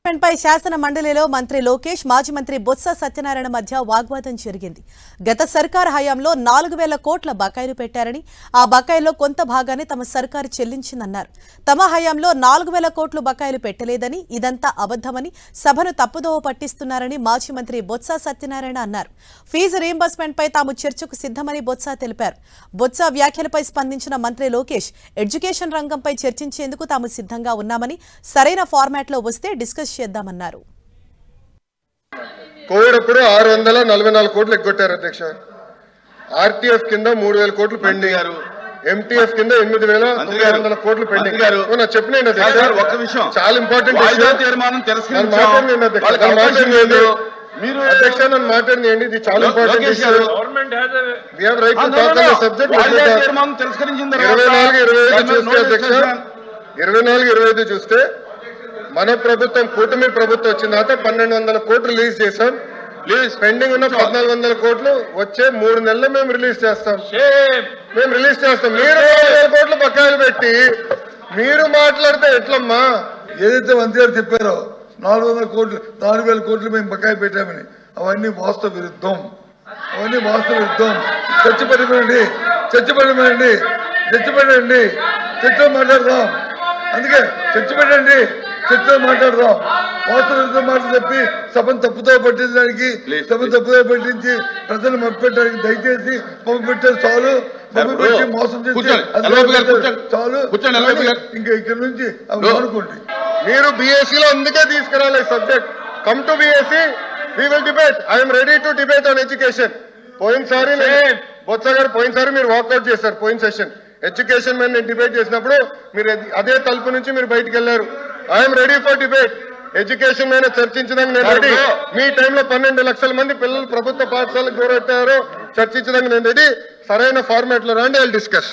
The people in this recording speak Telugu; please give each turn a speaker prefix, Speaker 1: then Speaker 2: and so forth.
Speaker 1: పై శాసన మండలిలో మంత్రి లోకేష్ మాజీ మంత్రి బొత్స సత్యనారాయణ మధ్య వాగ్వాదం జరిగింది. గత సర్కార్ హయాంలో 4000 కోట్ల బకాయిలు పెట్టారని, ఆ బకాయిల్లో కొంత భాగాన్ని తమ సర్కారు చెల్లించిందన్నారు. తమ హయాంలో 4000 కోట్లు బకాయిలు పెట్టలేదని, ఇదంతా అబద్ధమని సభను తప్పుదోవ పట్టిస్తున్నారని మాజీ మంత్రి బొత్స సత్యనారాయణ అన్నారు. ఫీజు రీయింబర్స్మెంట్ పై తాము చర్చకు సిద్ధమని బొత్స తెలిపారు. బొత్స వ్యాఖ్యలపై స్పందించిన మంత్రి లోకేష్ ఎడ్యుకేషన్ రంగంపై చర్చించేందుకు తాము సిద్ధంగా ఉన్నామని, సరైన ఫార్మాట్లో వస్తే డిస్కస్ చేద్దామన్నారు.
Speaker 2: కోవిడ్ అప్పుడు 644 కోట్లు ఎగ్గొట్టారు అధ్యక్ష. ఆర్టీఎఫ్ కింద 3000 కోట్లు పెండింగ్, ఎంటీఎఫ్ కింద 8900 కోట్లు పెండింగ్. చెప్పిన చాలా ఇంపార్టెంట్ అధ్యక్ష, నన్ను మాట్లాడినండి. ఇది చాలా ఇంపార్టెంట్ ఇష్యూ. 24-25 చూస్తే మన ప్రభుత్వం కూటమి ప్రభుత్వం వచ్చిన తర్వాత 1200 కోట్లు రిలీజ్ చేశాం. పెండింగ్ ఉన్న 1400 కోట్లు వచ్చే 3 నెలలు మేము రిలీజ్ చేస్తాం. మీరు 4000 కోట్లు బకాయిలు పెట్టి మీరు మాట్లాడితే ఎట్లమ్మా?
Speaker 3: ఏదైతే మంత్రి గారు చెప్పారో 400 కోట్లు 4000 కోట్లు మేము బకాయి పెట్టామని, అవన్నీ వాస్తవ విరుద్ధం. చర్చలో మాట్లాడదాం. అందుకే చర్చలో మాట్లాడదాం. వాస్తవ విరుద్ధం మాటలు చెప్పి సభను తప్పుతో పట్టించడానికి, పట్టించి ప్రజలు మభ్యపెట్టడానికి దయచేసి మభ్యపెట్టారు చాలు. మభ్యపెట్టి మోసం చేసి చాలు. ఇంకా ఇక్కడ నుంచి అనుకోండి.
Speaker 2: మీరు బీఎస్సీలో అందుకే తీసుకురాలేదు subject. Come to BSc, we will debate. I am ready to debate on education. పోయినసారి బొత్స గారు మీరు వాకౌట్ చేశారు. పోయిన సెషన్ ఎడ్యుకేషన్ మీద నేను డిబేట్ చేసినప్పుడు మీరు అదే తలుపు నుంచి మీరు బయటకు వెళ్లారు. I'm ready for debate. Education మీద చర్చించడానికి నేను రెడీ. మీ టైంలో 12 లక్షల మంది పిల్లలు ప్రభుత్వ పాఠశాలకు దూరం పెట్టారో చర్చించడానికి నేను రెడీ. సరైన ఫార్మాట్ లో రండి, ఐ విల్ డిస్కస్.